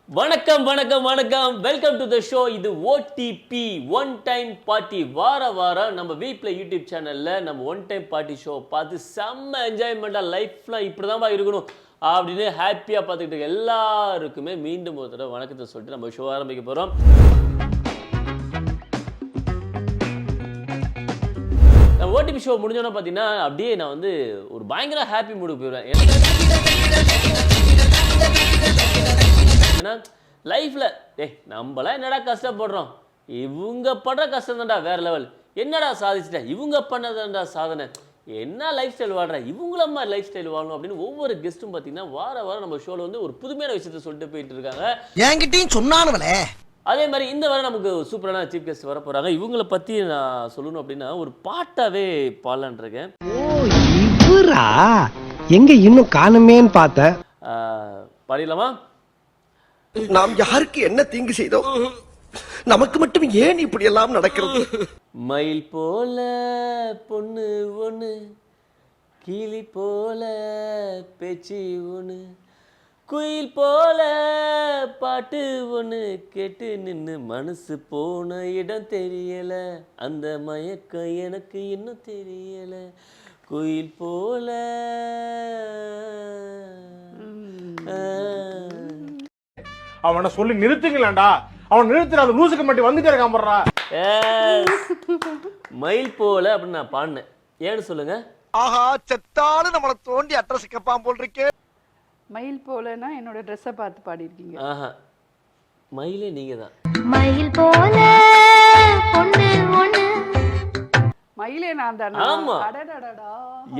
வணக்கம் வணக்கம் வணக்கம் வெல்கம் டு த ஷோ. இது ஓடிபி ஒன் டைம் பார்ட்டி. வாரம் நம்ம வீட்டில் யூடியூப் சேனலில் நம்ம ஒன் டைம் பார்ட்டி ஷோ பார்த்து செம்ம என்ஜாய்மெண்ட்டாக லைஃப்லாம் இப்படி தான் இருக்கணும் அப்படின்னு ஹாப்பியாக பார்த்துக்கிட்டு எல்லாருக்குமே மீண்டும் ஒரு தடவை வணக்கத்தை சொல்லிட்டு நம்ம ஷோ ஆரம்பிக்க போகிறோம். ஓடிபி ஷோ முடிஞ்சோன்னா பார்த்தீங்கன்னா அப்படியே நான் வந்து ஒரு பயங்கர ஹாப்பி மூடுக்கு போயிடுவேன். ஏன்னா லைஃப்பில் நம்மளாம் என்னடா கஷ்டப்படுறோம், இவங்க படுற கஷ்டம் தான்டா வேறு லெவல், என்னடா சாதிச்சிட்டேன், இவங்க பண்ணதான்டா சாதனை, என்ன லைஃப் ஸ்டைல் வாழ்கிறேன், இவங்கள மாதிரி லைஃப் ஸ்டைல் வாழணும் அப்படின்னு ஒவ்வொரு கெஸ்ட்டும் பார்த்தீங்கன்னா வாரம் நம்ம ஷோவில் வந்து ஒரு புதுமையான விஷயத்த சொல்லிட்டு போயிட்டு இருக்காங்க. என்கிட்டயும் சொன்னானுவலே. அதே மாதிரி இந்த வாரம் நமக்கு சூப்பரான சீஃப் கெஸ்ட் வர போகிறாங்க. இவங்கள பற்றி நான் சொல்லணும் அப்படின்னா ஒரு பாட்டாகவே பாடலான் இருக்கேன். எங்க இன்னும் காணுமேன்னு பார்த்தேன். பாடிடலாமா? நாம் யாருக்கு என்ன தீங்கு செய்தோம், நமக்கு மட்டும் ஏன் இப்படி எல்லாம் நடக்கிறது? மயில் போல பொண்ணு ஒண்ணு, கிளி போல பேச்சு ஒண்ணு, குயில் போல பாட்டு ஒண்ணு, கேட்டு நின்னு மனசு போன இடம் தெரியல, அந்த மயக்கம் எனக்கு இன்னும் தெரியல, குயில் போல. அவனை சொல்லி நிறுத்துங்களேன்டா, அவன் நிறுத்துற அந்த லூசுக்கு மட்டும் வந்துட்டே இருக்கான் போடுறா. மயில் போல அப்படின்னு நான் பாடினேன். ஏன்னு சொல்லுங்க. ஆஹா, செத்தாலும் நம்மள தோண்டி அட்ரஸ் கேட்பான் போல் இருக்கே. மயில் போலனா என்னோட ட்ரெஸ்ஸை பார்த்து பாடியிருக்கீங்க. ஆஹா, மயிலே நீங்க தான். மயில் போல பொண்ணு ஒண்ணு. மயிலே நான் தானா? ஆமா. அடடடடா.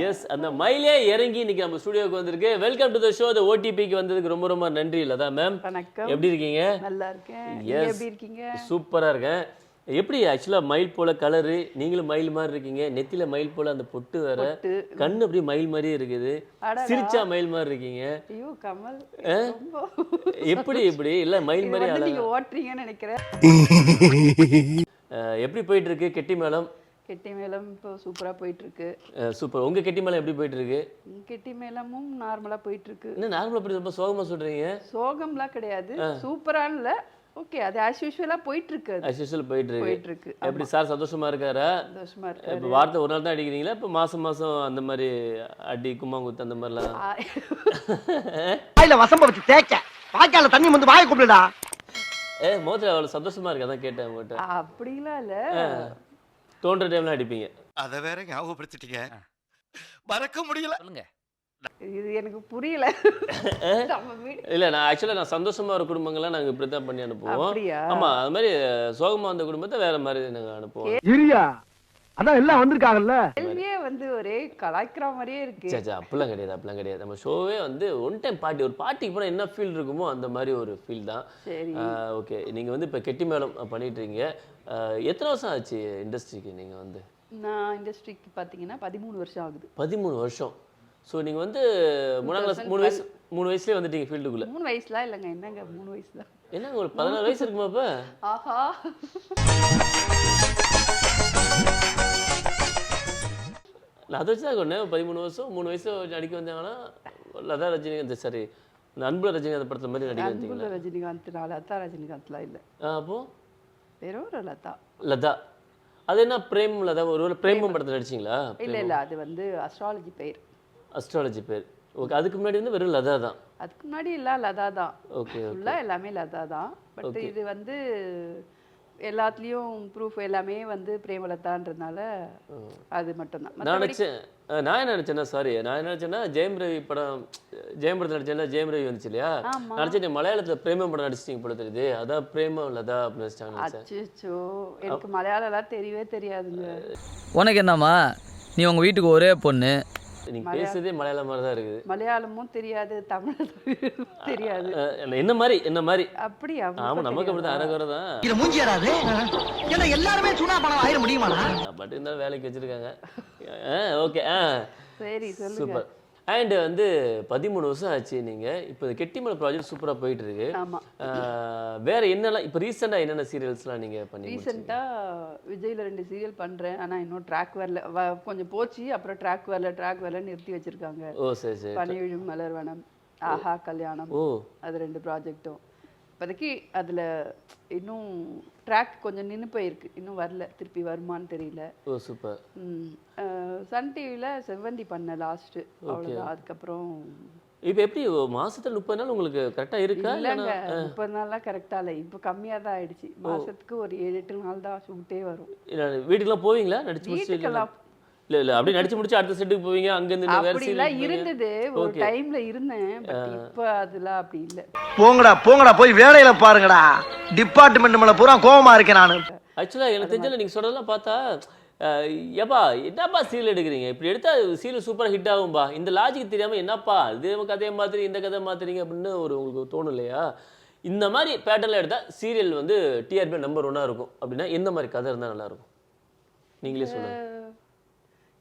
எஸ், அந்த மயிலே இறங்கி இன்னைக்கு நம்ம ஸ்டுடியோக்கு வந்திருக்கு. Welcome to the show. The ஓடிபிக்கு வந்ததுக்கு ரொம்ப நன்றி லதா மேம். வணக்கம். எப்படி இருக்கீங்க? நல்லா இருக்கேன். நீங்க Yes. எப்படி இருக்கீங்க? சூப்பரா இருக்கேன். எப்படி ஆக்சுவலா மயில் போல கலரு, நீங்களும் மயில் மாதிரி இருக்கீங்க, நெத்தியில மயில் போல அந்த பொட்டு வேற, கண்ணு அப்படியே மயில் மாதிரியே இருக்குது, சிரிச்சா மயில் மாதிரி இருக்கீங்க. ஐயோ கமல், ரொம்ப எப்படி இல்ல மயில் மாதிரி வந்து நீங்க அழகா. ஓட்டுறீங்கன்னு நினைக்கிறேன். எப்படி போயிட்டு இருக்கு கெட்டி மேளம்? கெட்டி மேளம் இப்போ சூப்பரா போயிட்டு இருக்கு. சூப்பர். உங்க கெட்டி மேளம் எப்படி போயிட்டு இருக்கு? கெட்டி மேளமும் நார்மலா போயிட்டு இருக்கு. என்ன நார்மலா அப்படி ரொம்ப சோகமா சொல்றீங்க? சோகம்லாம் கிடையாது, சூப்பரான இல்ல, ஓகே, அது as usual போயிட்டு இருக்கு. அது as usual போயிட்டு போயிட்டு இருக்கு. இருக்கு. எப்படி சார் சந்தோஷமா இருக்காரா? சந்தோஷமா இருக்கு. இப்போ வாரத்தை ஒரு நாள் தான் அடிக்கிறீங்களா, இப்போ மாசம் அந்த மாதிரி அடி கும்மாங்குத்து அந்த மாதிரிலாம்? வாயில வசம்ப வச்சு தேய்க்க, வாய்க்கால தண்ணி வந்து வாயை கூப்பிடுடா. மோதிரம் அவ்வளோ சந்தோஷமா இருக்கு, அதான் கேட்டேன் உங்கள்கிட்ட. அப்படிலாம் இல்ல, தோன்ற டைம்லாம் அடிப்பீங்க? அத வேற ஞாபகப்படுத்திட்டீங்க, மறக்க முடியல. சொல்லுங்க. இது எனக்கு புரியல. இல்ல, நான் ஆக்சுவலா நான் சந்தோஷமா ஒரு குடும்பங்கள்லாம் நாங்க இப்படி தான் பண்ணி அனுப்புவோம். அப்படியா? ஆமா, அது மாதிரி சோகமா வந்த குடும்பத்தை வேற மாதிரி நாங்க அனுப்புவோம். இரியா, அதான் எல்லாம் வந்திருக்காங்கல்ல. கேள்வியே வந்து ஒரே கலாய்க்கிற மாதிரியே இருக்கு. சே அப்படிலாம் கிடையாது. நம்ம ஷோவே வந்து ஒன் டைம் பார்ட்டி, ஒரு பார்ட்டிக்கு போனால் என்ன ஃபீல் இருக்குமோ அந்த மாதிரி ஒரு ஃபீல் தான். சரி, ஓகே. நீங்கள் வந்து இப்போ கெட்டி மேளம் பண்ணிட்டு இருக்கீங்க. எத்தனை வருஷம் ஆச்சு இண்டஸ்ட்ரிக்கு நீங்கள் வந்து? நான் இண்டஸ்ட்ரிக்கு பார்த்தீங்கன்னா 13 வருஷம் ஆகுது. 13 வருஷம். ஸோ நீங்கள் வந்து 3ஆம் கிளாஸ் 3 வயசுலேயே வந்துட்டீங்க ஃபீல்டுக்குள்ளே? 3 வயசுலாம் இல்லைங்க, என்னங்க 3 வயசு தான். என்னங்க ஒரு 14 வயசு இருக்குமா இப்போ? ஆஹா, நான் அதை வச்சு தான் கொண்டேன். 13 வருஷம் 3 வயசு நடிக்க வந்தாங்கன்னா லதா ரஜினிகாந்த், சரி இந்த அன்புல ரஜினிகாந்த் படத்தை மாதிரி நடிக்க வந்தீங்களா? அன்புள்ள ரஜினிகாந்த், லதா ரஜினிகாந்த்லாம் இல்லை, அப்போ வெறும் ஒரு லதா. லதா. அது என்ன பிரேம் லதா? ஒரு பிரேமம் படத்தில் நடிச்சிங்களா? இல்லை, அது வந்து அஸ்ட்ராலஜி பேர். அஸ்ட்ராலஜி பேர். ஓகே. அதுக்கு முன்னாடி வந்து வெறும் லதா தான்? அதுக்கு முன்னாடி எல்லாம் லதா தான். ஓகே. ஃபுல்லாக எல்லாமே லதா தான். பட் இது வந்து எல்லாத்துலேயும் ப்ரூஃப் எல்லாமே வந்து பிரேமலதான்றதுனால அது மட்டும்தான். நான் என்ன நினச்சேன்னா ஜெயம் ரவி படம், ஜெயம் படத்தில் நடிச்சேன்ல, ஜெயம் ரவி வந்துச்சு இல்லையா, நினச்சிட்டு மலையாளத்தில் பிரேமம் படம் நடிச்சிட்டிங்க போல தெரியுது, அதான் பிரேமம் லதா அப்படின்னு நினச்சிட்டாங்க. அச்சோ, எனக்கு மலையாளம்லாம் தெரியவே தெரியாதுங்க. உனக்கு என்னம்மா, நீ உங்கள் வீட்டுக்கு ஒரே பொண்ணு, நீங்க பேசுறதே மலையாளம் மாதிரி தான் இருக்குது. மலையாளமும் தெரியாது, தமிழ் தெரியாது. என்ன மாதிரி? அப்படியா? ஆமா, நமக்கு அப்படிதான் அரகுறை தான். இது மூஞ்சி ஏறாது. ஏன்னா எல்லாருமே சுனா பணம் ஆயிர முடியுமாடா? பட் இருந்தாலும் வேலைக்கு வச்சிருக்காங்க. ஓகே. சரி, சொல்லுங்க. சூப்பர். அண்ட் வந்து 13 வருஷம் ஆச்சு நீங்க. இப்போ கெட்டிமலை ப்ராஜெக்ட் சூப்பரா போயிட்டு இருக்கு. ஆமா. வேற என்னெல்லாம் இப்போ ரீசெண்டா என்னென்ன சீரியல்ஸ்லாம் நீங்க பண்ணி? ரீசெண்டா விஜய்ல 2 சீரியல் பண்றேன், ஆனா இன்னும் ட்ராக் வரல. கொஞ்சம் போச்சு, அப்புறம் ட்ராக் வரல நிறுத்தி வச்சிருக்காங்க. ஓ சரி. பனிவிழும் மலர்வனம், ஆஹா கல்யாணம், அது 2 ப்ராஜெக்ட்டும். இப்போதைக்கு அதில் இன்னும் ட்ராக் கொஞ்சம் நின்று போயிருக்கு, இன்னும் வரல, திருப்பி வருமான்னு தெரியல. ஓ சூப்பர். சன் டிவியில் செவ்வந்தி பண்ண லாஸ்ட்டு, அவ்வளோதான். அதுக்கப்புறம் இப்போ எப்படி மாசத்துல 30 நாள் உங்களுக்கு கரெக்டாக இருக்கா? இல்லைங்க, 30 நாள்லாம் கரெக்டாக இல்லை, இப்போ கம்மியாக தான் ஆயிடுச்சு. மாதத்துக்கு ஒரு 7-8 நாள் தான் ஷூட்டே வரும். வீட்டுக்குலாம் போவீங்களா நடிச்சு முடிச்சு? வீட்டுக்கெல்லாம் இல்லை அப்படியே நடிச்சு முடிச்சு அடுத்த செட்டுக்கு போவீங்க, அங்கேருந்து வேறு அப்படிலாம் இருந்தது ஒரு டைம்ல இருந்தேன். பட் இப்போ அதெல்லாம் அப்படி இல்லை. போங்கடா போய் வேலையில பாருங்கடா. டிபார்ட்மெண்ட் மேல பூரா கோவமா இருக்கேன் நானு. ஆக்சுவலாக எனக்கு தெரிஞ்சல நீங்கள் சொல்கிறதெல்லாம் பார்த்தா ஏப்பா என்னப்பா சீரியல் எடுக்கிறீங்க, இப்படி எடுத்தா சீரியல் சூப்பராக ஹிட் ஆகும்பா, இந்த லாஜிக் தெரியாமல் என்னப்பா இது கதையை மாத்திரி இந்த கதை மாத்துறீங்க அப்படின்னு உங்களுக்கு தோணும் இல்லையா? இந்த மாதிரி பேட்டர்னில் எடுத்தால் சீரியல் வந்து டிஆர்பி நம்பர் 1 இருக்கும் அப்படின்னா எந்த மாதிரி கதை இருந்தால் நல்லாயிருக்கும் நீங்களே சொல்லுங்கள்.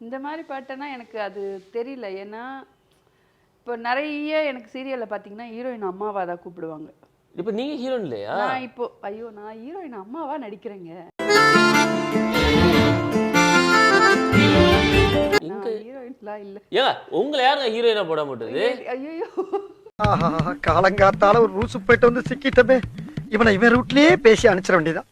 இந்த மாதிரி பாட்டேன்னா எனக்கு அது தெரியல. ஏன்னா இப்போ நிறைய எனக்கு சீரியலில் பார்த்தீங்கன்னா ஹீரோயின் அம்மாவா தான் கூப்பிடுவாங்க. இப்போ நீங்கள் ஹீரோயின் இல்லையா? நான் இப்போ நான் ஹீரோயின் அம்மாவா நடிக்கிறேங்க. ஹீரோயின்லாம் இல்லை. ஏங்க உங்களை யாருங்க ஹீரோயினா போட மாட்டேது? ஐயோ காலங்காத்தால ஒரு ரூசு போயிட்டு வந்து சிக்கிட்டமே. இவனை இவன் ரூட்லயே பேசி அனுப்பிச்சிட வேண்டியதான்.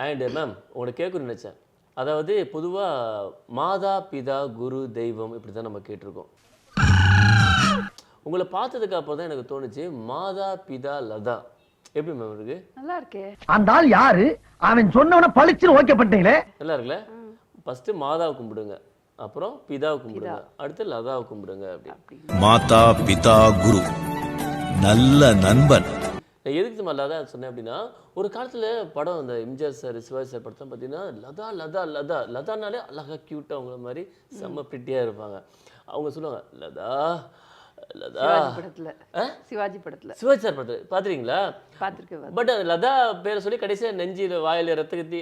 அண்ட் மேம் உங்களை கேட்கணும்னு நினச்சேன். அதாவது பொதுவாக மாதா பிதா குரு தெய்வம் இப்படி தான் நம்ம கேட்டிருக்கோம். உங்களை பார்த்ததுக்கு அப்புறம் தான் எனக்கு தோணுச்சு மாதா பிதா லதா எப்படி மேம் இருக்கு? நல்லா இருக்கே. அந்த ஆள் யாரு? அவன் சொன்னவன பளிச்சுன்னு ஓகே பண்ணிட்டீங்களே. நல்லா இருக்குல்ல? ஃபர்ஸ்ட் மாதாவை கும்பிடுங்க, அப்புறம் பிதாவை கும்பிடுங்க, அடுத்து லதாவை கும்பிடுங்க. அப்படி மாதா பிதா குரு நல்ல நண்பன். எதுக்கு நம்ம லதா சொன்னேன் அப்படின்னா, ஒரு காலத்தில் படம் அந்த எம்ஜிஆர் சார் சிவாஜி சார் படத்தை பார்த்தீங்கன்னா லதா லதா லதா லதானாலே அழகாக க்யூட்டாக அவங்கள மாதிரி செம்ம பிரிட்டியாக இருப்பாங்க. அவங்க சொல்லுவாங்க லதா லதா. சிவாஜி படத்தில் சிவாஜி சார் படத்தில் பார்த்துருக்கீங்களா? பார்த்துருக்கேன். பட் அந்த லதா பேரை சொல்லி கடைசியாக நெஞ்சில் வாயில் ரத்த கத்தி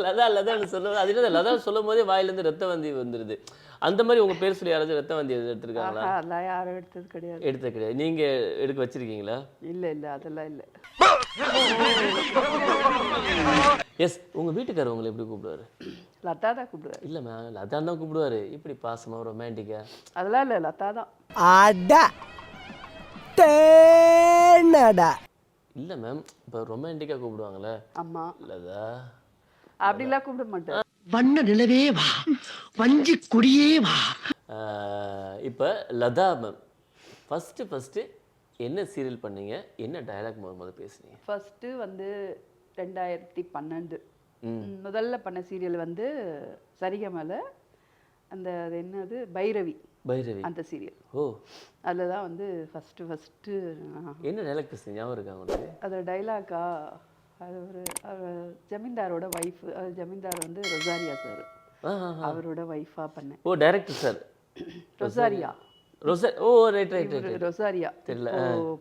லதா லதான்னு சொல்லுவது அது என்ன லதா சொல்லும் போதே வாயிலேருந்து ரத்த வந்தி வந்துடுது. அந்த மாதிரி உங்கள் பேர் சொல்லி யாராவது ரத்த வந்தி எடுத்துருக்காங்களா? அதெல்லாம் யாரும் எடுத்தது கிடையாது. எடுத்தது கிடையாது. நீங்கள் எடுக்க வச்சிருக்கீங்களா? இல்லை இல்லை அதெல்லாம் இல்லை. எஸ் உங்கள் வீட்டுக்காரர் உங்களை எப்படி கூப்பிடுவாரு? லதா தான் கூப்பிடுவார். இல்லை மேம் லதான் தான் கூப்பிடுவாரு. இப்படி பாசமாக ரொமான்டிக்கா? அதெல்லாம் இல்லை, லதா தான். இல்லை மேம் இப்போ ரொமான்டிக்காக கூப்பிடுவாங்களே. அம்மா லதா அப்படிலாம் கூப்பிட மாட்டேன். வண்ண நிலவே வா, வஞ்சி குடியே வா. இப்போ லதா மேம் ஃபஸ்ட்டு என்ன சீரியல் பண்ணீங்க, என்ன டயலாக் முதல்ல பேசுனீங்க? ஃபஸ்ட்டு வந்து 2012 முதல்ல பண்ண சீரியல் வந்து சரிகமல அந்த அது என்னது பைரவி அந்த சீரியல். ஓ அதில் தான் வந்து ஃபஸ்ட்டு என்ன டைலாக் பேசுனீங்க ஞாபகம் இருக்கா உங்களுக்கு? அது டைலாக்கா அது ஒரு ஜமீன்தாரோட ஒய்ஃப், ஜமீன்தார் வந்து ரொசாரியா சார், அவரோட ஒய்ஃபாக பண்ணேன். ஓ டைரக்டர் சார் ரொசாரியா ஓ ரைட் ரொசாரியா தெரியல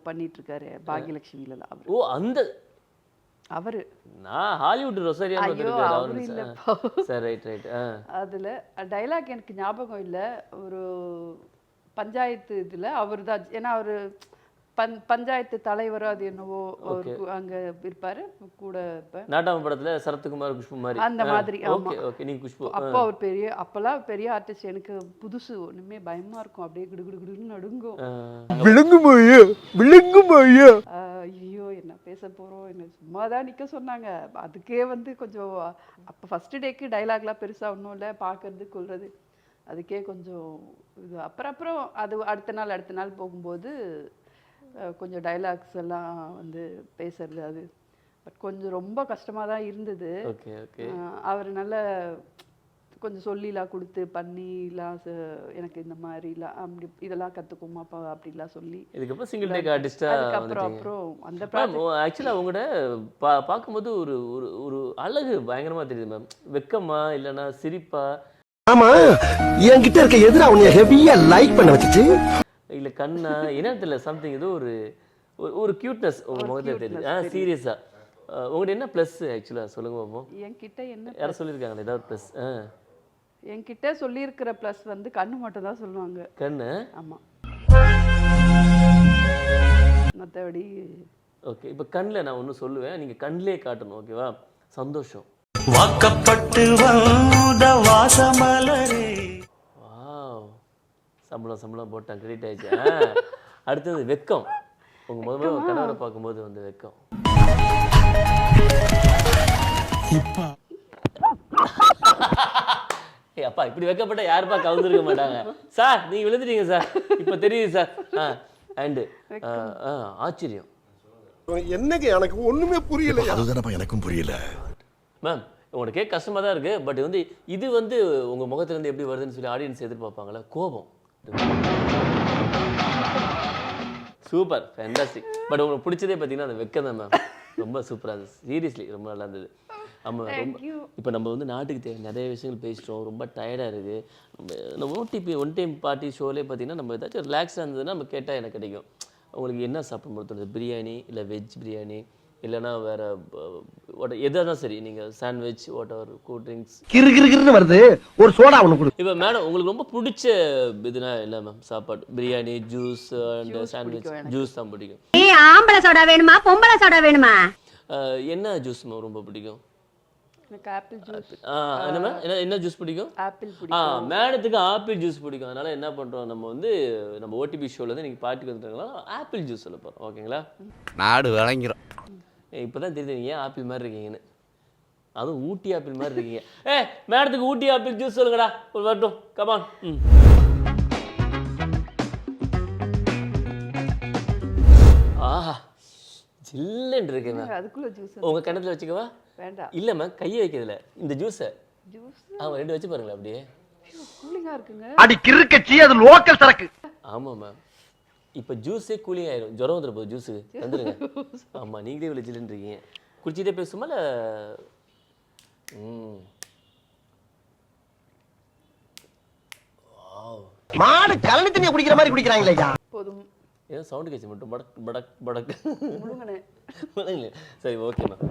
பண்ணிட்டு இருக்காரு பாக்யலட்சுமியில. ஓ அந்த அவரு நான் ஹாலிவுட் ரொசாரியா சார் ரைட் அதுல டைலாக் எனக்கு ஞாபகம் இல்லை. ஒரு பஞ்சாயத்து இதுல அவர் தான், ஏன்னா அவரு பஞ்சாயத்து தலைவர் அது என்னவோ அங்க இருப்பாரு கூட. நாட்டாம படத்துல சரத்குமார் குஷ்பு மாதிரி அந்த மாதிரி. ஆமா ஓகே நீங்க குஷ்பு. அப்போ அவர் அப்பெல்லாம் பெரிய ஆர்டிஸ்ட். எனக்கு புதுசு ஒண்ணுமே பயமா இருக்கும், அப்படியே கிடுகிடுன்னு நடுங்கும். ஐயோ என்ன பேச போறோம், என்ன சும்மாதான் நிக்க சொன்னாங்க. அதுக்கே வந்து கொஞ்சம் அப்போ ஃபர்ஸ்ட் டேக்கு டைலாக்லாம் பெருசா ஒன்றும் இல்லை, பார்க்கறது கொள்றது அதுக்கே கொஞ்சம் இது. அப்புறம் அது அடுத்த நாள் போகும்போது கொஞ்சம் டைலாக்ஸ் எல்லாம் வந்து பேசுறது அது பட் கொஞ்சம் ரொம்ப கஷ்டமாக தான் இருந்தது. அவர் நல்ல கொஞ்சம் சொல்லிலாம் கொடுத்து பண்ணிலாம் எனக்கு இந்த மாதிரிலாம் அப்படி இதெல்லாம் கற்றுக்குமாப்பா அப்படிலாம் சொல்லி இதுக்கப்புறம் சிங்கிள் டேக் ஆர்டிஸ்டாக அப்புறம் அந்த ஆக்சுவலாக அவங்களோட பார்க்கும்போது ஒரு ஒரு அழகு பயங்கரமாக தெரியுது மேம். வெக்கமா இல்லைன்னா சிரிப்பா? ஆமா என்கிட்ட இருக்க எதிர அவனை ஹெவியா லைக் பண்ண வச்சுச்சு. இல்லை கண்ணா என்ன தெரியல சம்திங் ஏதோ ஒரு கியூட்னஸ் உங்கள் முகத்தில் தெரியுது. சீரியஸாக உங்கள்கிட்ட என்ன ப்ளஸ் ஆக்சுவலாக சொல்லுங்க பாப்போம். என்கிட்ட என்ன யாரும் சொல்லியிருக்காங்களா ஏதாவது ப்ளஸ்? என்கிட்ட சொல்லியிருக்கிற ப்ளஸ் வந்து கண்ணு மட்டும் தான் சொல்லுவாங்க. கண்ணு? ஆமாம். மற்றபடி ஓகே. இப்போ கண்ணில் நான் ஒன்று சொல்லுவேன், நீங்கள் கண்ணிலே காட்டணும். ஓகேவா? சந்தோஷம். வாக்கப்பட்டு வந்த வாசமலரே சம்பளம் போட்டேன், கிரெடிட் ஆயிடுச்சு. அடுத்தது வெக்கம். உங்கள் முதல்ல கணவரை பார்க்கும்போது வந்து வெக்கம். அப்பா இப்படி வைக்கப்பட்ட யாருப்பா கவுந்திருக்க மாட்டாங்க சார். நீங்கள் விழுந்துட்டீங்க சார், இப்போ தெரியுது சார். அண்டு ஆச்சரியம். என்னங்க எனக்கு ஒண்ணுமே புரியல. அதுதானப்பா எனக்கும் புரியல. மேம் உங்களோட கேட்க கஷ்டமாக தான் இருக்குது. பட் வந்து இது வந்து உங்கள் முகத்துலேருந்து எப்படி வருதுன்னு சொல்லி ஆடியன்ஸ் எதிர்பார்ப்பாங்களே. கோபம். Super, fantastic. பட் உங்களுக்கு பிடிச்சதே பார்த்தீங்கன்னா அந்த வெக்கம் தான் மேம். ரொம்ப சூப்பராக இருந்தது, சீரியஸ்லி ரொம்ப நல்லா இருந்தது. ஆமாம், ரொம்ப. இப்போ நம்ம வந்து நாட்டுக்கு தேவை நிறைய விஷயங்கள் பேசிட்டோம், ரொம்ப டயர்டாக இருக்குது. நம்ம OTP one time party Sholay பார்த்தீங்கன்னா நம்ம ஏதாச்சும் ரிலாக்ஸாக இருந்ததுன்னா நம்ம கேட்டால் எனக்கு கிடைக்கும். உங்களுக்கு என்ன சாப்பிட முடியாது? பிரியாணி இல்லை வெஜ் பிரியாணி இல்லைனா வேறு எதாவது சரி, நீங்கள் சாண்ட்விச் வாட் எவர் கூல் ட்ரிங்க்ஸ் கிறுகிறுன்னு வருது. ஒரு சோடா ஒன்று கொடு. இப்போ மேடம் உங்களுக்கு ரொம்ப பிடிச்ச இதுனா இல்லை மேம்? சாப்பாடு, biryani, juice and sandwich. Juice தான் பிடிக்கும். ஆம்பளை சோடா வேணுமா பொம்பளை சோடா வேணுமா? என்ன ஜூஸ் மேம் ரொம்ப பிடிக்கும்? எனக்கு ஆப்பிள் ஜூஸ். என்ன மேம், என்ன ஜூஸ் பிடிக்கும்? ஆப்பிள் பிடிக்கும். மேடத்துக்கு ஆப்பிள் ஜூஸ் பிடிக்கும். அதனால என்ன பண்ணுறோம், நம்ம வந்து நம்ம ஓடிபி ஷோவில் வந்து நீங்கள் பார்ட்டிக்கு வந்துட்டாங்களா ஆப்பிள் ஜூஸ் சொல்ல போகிறோம். ஓகேங்களா? நாடு விளங்கிறோம். இப்போ தான் தெரியுது நீங்கள் ஏன் ஆப்பிள் மாதிரி இருக்கீங்கன்னு. அதுவும் ஊட்டி ஆப்பிள் மாதிரி இருக்கீங்க. மேடத்துக்கு ஊட்டி ஆப்பிள் ஜூஸ் சொல்லுங்கடா, ஒரு வரட்டும். கமான். ஆஹா, ஜில்லுன்னு இருக்கு மேம். அதுக்குள்ள ஜூஸ் உங்கள் கிணத்துல வச்சுக்கவா? வேண்டாம். இல்லை மேம், கையை வைக்கிறதுல இந்த ஜூஸை ஜூஸ் ஆமாம் 2 வச்சு பாருங்களேன் அப்படியே. கூலிங்கா இருக்குங்க. அடி கிறுக்கச்சி, அது லோக்கல் சரக்கு. ஆமாம் மேம், இப்போ ஜூஸே கூலிங் ஆயிரும். ஜுரம் வந்துடும் போது ஜூஸுக்கு வந்துடுங்க. ஆமாம், நீங்களே இவ்வளோ ஜில்லுன்னு இருக்கீங்க. குடிச்சிட்டே பேசுமா இல்லை? மாடு கலனி தண்ணியை குடிக்கிற மாதிரி குடிக்கிறாங்களே ஐயா. போதும். ஏன் சவுண்டு கேட்சி மட்டும் படக் படக் படக் முழுங்கனே. சரி, ஓகே மேம்.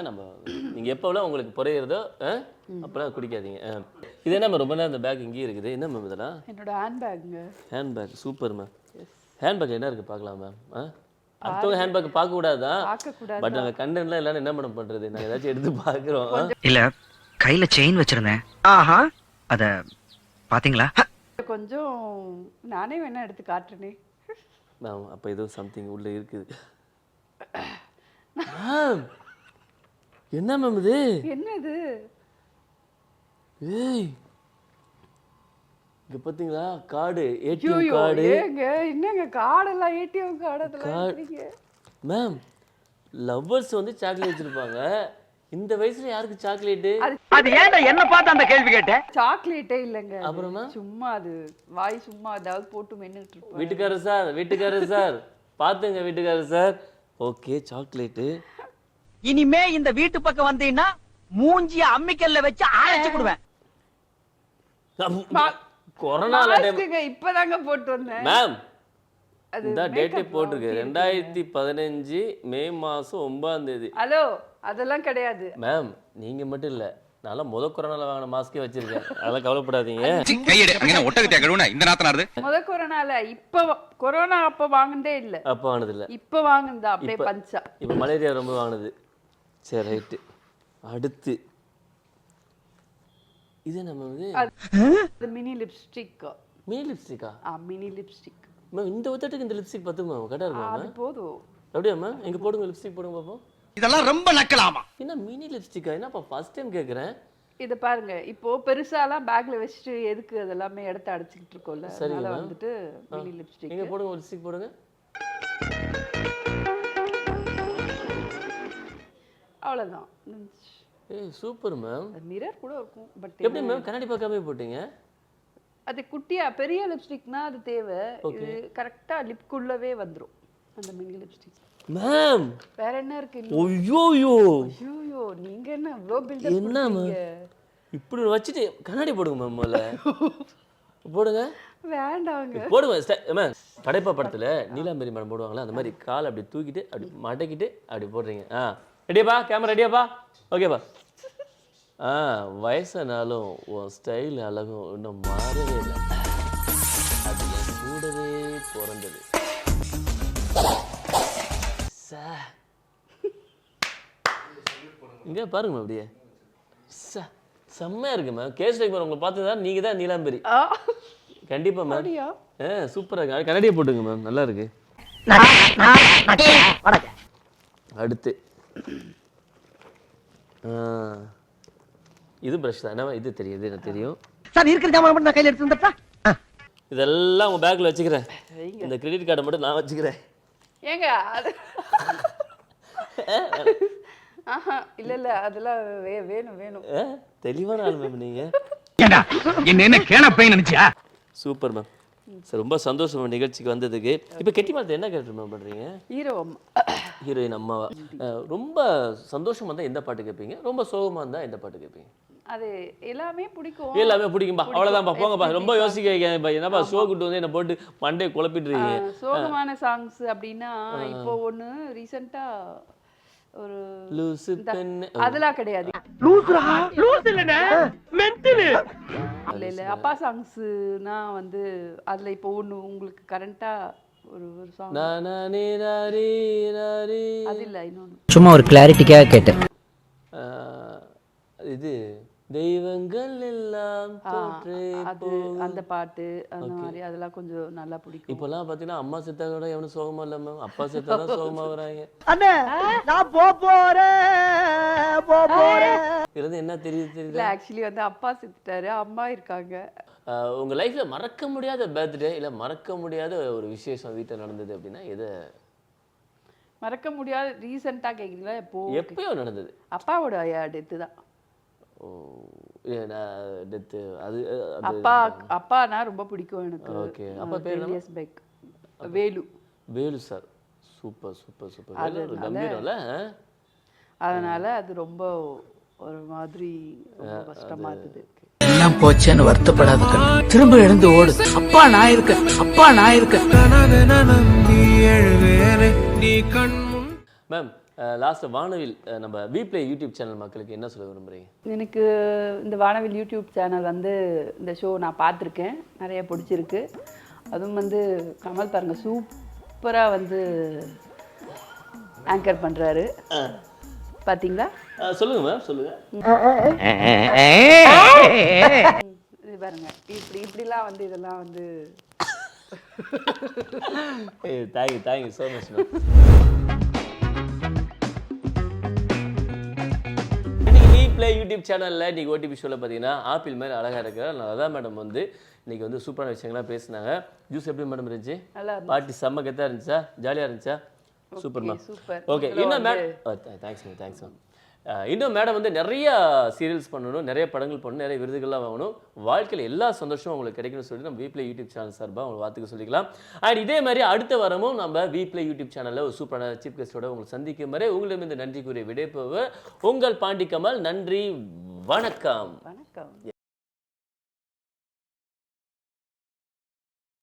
நம்ம நீங்கள் எப்போலாம் உங்களுக்கு புரியுறதோ அப்போலாம் குடிக்காதீங்க. இது என்ன மேம் ரொம்ப நேரம் இந்த பேக் இங்கேயே இருக்குது? என்ன மேம் இதெல்லாம்? என்னோட ஹேண்ட்பேக்குங்க. ஹேண்ட்பேக். Super ma'am. ஹேண்ட்பேக் என்ன இருக்குது பார்க்கலாம் மேம்? அடுத்தவங்க ஹேண்ட்பேக் பார்க்கக்கூடாதான். பார்க்கக்கூடாது. பட் நாங்கள் கண்டென்ட்லாம் இல்லைன்னு என்ன மேடம் பண்ணுறது? நாங்கள் ஏதாச்சும் எடுத்து பார்க்குறோம். இல்ல கையில செயின் வச்சிருந்தேன். ஆஹா, அத பாத்தீங்களா? கொஞ்சம் நானே வேணா எடுத்து காட்டுறேனே. மேம் அப்போ ஏதோ சம்திங் உள்ளே இருக்குது. மேம் என்ன மேம் இது? என்ன இது? ஏய் இங்க பாத்தீங்களா கார்டு, ஏடிஎம் ஐயோ, கார்டு. ஏங்க என்னங்க கார்டெல்லாம் ஏடிஎம் கார்டு அதெல்லாம் இருக்கீங்க? மேம் லவ்வர்ஸ் வந்து சாக்லேட் வச்சிருப்பாங்க. இந்த வயசுல யாருக்கு சாக்லேட்? அது ஏன்டா என்ன பார்த்து அந்த கேள்வி கேட்ட? சாக்லேட்டே இல்லங்க. அப்புறமா சும்மா அது வாய் சும்மா ஏதாவது போட்டு மென்னுட்டு இருப்போம். வீட்டுக்காரர் சார் பாத்துங்க வீட்டுக்காரர் சார். Okay, chocolate. இனிமே இந்த வீட்டு பக்கம் வந்தீங்கன்னா மூஞ்சிய அம்மிக்கல்ல வச்சு ஆரச்சு விடுவேன். கொரோனால இப்பதாங்க போட்டு வந்தேன் மேம். இந்த டேட்டே போட்டிருக்கு 2015 மே மாசம் 9ஆம் தேதி. ஹலோ, அதெல்லாம் கிடையாது மேம். நீங்க மட்டும் இல்ல, நான் கொரோனால வாங்கின மாஸ்கே வச்சிருக்கேன். அதெல்லாம் கவலைப்படாதீங்க. முத கொரோனால இப்ப கொரோனா அப்ப வாங்குனதே இல்ல. அப்ப வாங்கினது இல்ல, இப்ப வாங்குனதா அப்படியே பஞ்சா. இப்ப மலேரியா ரொம்ப வாங்கினது. சரி, ரைட்டு. அடுத்து இது நம்ம வந்து மினி லிப்ஸ்டிக். மினி லிப்ஸ்டிக்கா? Mini lipstick. மேம் இந்த ஒத்தட்டுக்கு இந்த லிப்ஸ்டிக் பத்துமா? கரெக்டா இருக்கா? அது போதும். அப்படியா மேம்? எங்க போடுங்க லிப்ஸ்டிக் போடுங்க பாப்போம். இதெல்லாம் ரொம்ப நக்கலாமா? என்ன மினி லிப்ஸ்டிக்கா? என்னப்பா ஃபர்ஸ்ட் டைம் கேக்குறேன். இத பாருங்க, இப்போ பெருசாலாம் பேக்ல வச்சிட்டு எதுக்கு அதெல்லாம் எடுத்து அடிச்சிட்டு இருக்கோம்ல, அதனால வந்துட்டு மினி லிப்ஸ்டிக். எங்க போடுங்க லிப்ஸ்டிக் போடுங்க. அவ்வளவுதான். ஏய் சூப்பர் மேம். மிரர் கூட இருக்கும். பட் எப்படி மேம் கண்ணாடி பார்க்காம போட்டீங்க? அது குட்டியா பெரிய லிப்ஸ்டிக்னா அது தேவை. இது கரெக்ட்டா லிப்க்குள்ளவே வந்துரும் அந்த மினி லிப்ஸ்டிக். மேம் வேற என்ன இருக்கு? ஐயோயோ ஐயோ, நீங்க என்ன இவ்ளோ பில்டப் என்ன மேம் இப்படி வச்சிட்டு கண்ணாடி போடுங்க மேம். முதல்ல போடுங்க. வேண்டாங்க, போடுங்க மேம். படைப்பா படத்துல நீலாம்பரி மேடம் போடுவாங்களா அந்த மாதிரி கால் அப்படி தூக்கிட்டு அப்படி மடக்கிட்டு அப்படி போடுறீங்க. ரெடியாப்பா? கேமரா ரெடியாப்பா? ஓகேப்பா. வயசானாலும் உன் ஸ்டைல் அழகும் இன்னும் மாறவே இல்லை. அது என் கூடவே பிறந்தது. இங்கே பாருங்க அப்படியே செம்மையா இருக்கு மேம். கேஸ் உங்களை பார்த்ததா நீங்க தான் நீலாம்பரி. கண்டிப்பா மேம். அப்படியா? சூப்பரா இருக்கு. கண்ணாடியை போட்டுங்க மேம், நல்லா இருக்கு. அடுத்து இது பிரஷ் தான். இது தெரியுது, எனக்கு தெரியும். சார் இருக்கிற ஜாமான் மட்டும் நான் கையில எடுத்து வந்துட்டா? இதெல்லாம் உங்க பேக்ல வச்சுக்கிறேன். இந்த கிரெடிட் கார்டை மட்டும் நான் வச்சுக்கிறேன். ஏங்க அது இல்ல அதெல்லாம் வேணும் வேணும். தெளிவான ஆள் மேம் நீங்க. என்ன கேன பையன் நினைச்சியா? Super ma'am. சார் ரொம்ப சந்தோஷம் நிகழ்ச்சிக்கு வந்ததுக்கு. இப்போ கெட்டிமாலத்தில் என்ன கேரக்டர் மேம் பண்ணுறீங்க? ஹீரோ அம்மா. ஹீரோயின் அம்மாவா? ரொம்ப சந்தோஷமா இருந்தால் எந்த பாட்டு கேட்பீங்க? ரொம்ப சோகமாக இருந்தால் எந்த பாட்டு கேட்பீங்க? அது எல்லாமே பிடிக்கும். எல்லாமே பிடிக்கும்பா, அவ்வளோதான்ப்பா, போங்கப்பா. ரொம்ப யோசிக்க வைக்க என்னப்பா ஷோ கூட்டு வந்து என்ன போட்டு மண்டே குழப்பிட்டுருக்கீங்க. சோகமான சாங்ஸ் அப்படின்னா இப்போ ஒன்று ரீசெண்டாக ஒரு லூசு பெண்ணு அதெல்லாம் கிடையாது. இல்ல அப்பா சாங்ஸ்னா வந்து அதுல இப்போ ஒண்ணு உங்களுக்கு கரண்டா ஒரு சாங் அது இல்ல இன்னொன்னு. சும்மா ஒரு கிளாரிட்டிக்காக கேட்டேன். இது தெய்வங்கள் எல்லாம் தோற்றே அது அந்த பாட்டு அந்த மாதிரி அதெல்லாம் கொஞ்சம் நல்லா பிடிக்கும். இப்போல்லாம் பார்த்தீங்கன்னா அம்மா செத்தா கூட எவனும் சோகமா இல்லை மேம், அப்பா செத்தா தான் சோகமா வராங்க. அண்ணே நான் போறேன். இதுல இருந்து என்ன தெரியுது? இல்ல ஆக்சுவலி வந்து அப்பா செத்துட்டாரு, அம்மா இருக்காங்க. உங்க லைஃப்ல மறக்க முடியாத பர்த்டே இல்ல மறக்க முடியாத ஒரு விசேஷம் வீட்டில் நடந்தது அப்படின்னா எதை மறக்க முடியாத ரீசெண்டா கேக்குறீங்களா? எப்பயோ நடந்தது? அப்பாவோட டெத்து தான். டெத்து அது அப்பானா ரொம்ப பிடிக்கும் எனக்கு. ஓகே. அப்பா பேர் என்ன? Velu. Velu sir. Super super super. Velu ஒரு கம்பீரம்ல. அதனால அது ரொம்ப ஒரு மாதிரி ரொம்ப கஷ்டமா இருந்தது. எல்லாம் போச்சேன்னு வருத்தப்படாத கண்ணு, திரும்ப எழுந்து ஓடு. அப்பா நான் இருக்கேன், அப்பா நான் இருக்கேன். மேம் லாஸ்ட் வானவில் நம்ம வீப்ளே யூடியூப் சேனல் மக்களுக்கு என்ன சொல்ல விரும்புறீங்க? எனக்கு இந்த வானவில் யூடியூப் சேனல் வந்து இந்த ஷோ நான் பார்த்துருக்கேன், நிறைய பிடிச்சிருக்கு. அதுவும் வந்து கமல் பாருங்க சூப்பராக வந்து ஆங்கர் பண்ணுறாரு, பார்த்தீங்களா? சொல்லுங்க மேம், சொல்லுங்க. இது பாருங்க இப்படிலாம் வந்து இதெல்லாம் வந்து தேங்க்யூ ஸோ மச் மேம். வீப்ளே யூடியூப் சேனலில் இன்றைக்கி ஓடிபி ஷோவில் பார்த்தீங்கன்னா ஆப்பிள் மாதிரி அழகாக இருக்கிற லதா மேடம் வந்து இன்றைக்கி வந்து சூப்பரான விஷயங்கள்லாம் பேசினாங்க. ஜூஸ் எப்படி மேடம் இருந்துச்சு? பார்ட்டி செம்ம கெத்தாக இருந்துச்சா? ஜாலியாக இருந்துச்சா? Super ma'am. ஓகே. இன்னும் மேடம் தேங்க்ஸ் மேம். இன்னும் மேடம் வந்து நிறைய சீரியல்ஸ் பண்ணணும், நிறைய படங்கள் பண்ணணும், நிறைய விருதுகள்லாம் வாங்கணும், வாழ்க்கையில் எல்லா சந்தோஷமும் உங்களுக்கு கிடைக்கணும்னு சொல்லிட்டு நம்ம வீப்ளே யூடியூப் சேனல் சார்பாக உங்களுக்கு வாழ்த்துக்கு சொல்லிக்கலாம். அண்ட் இதே மாதிரி அடுத்த வாரமும் நம்ம வீப்ளே யூடியூப் சேனலில் ஒரு சூப்பரான சீஃப் கெஸ்டோட உங்களுக்கு சந்திக்கும் வரை உங்களிடமிருந்து நன்றி கூறிய விடைபெறுவர் உங்கள் பாண்டி கமல். நன்றி, வணக்கம்.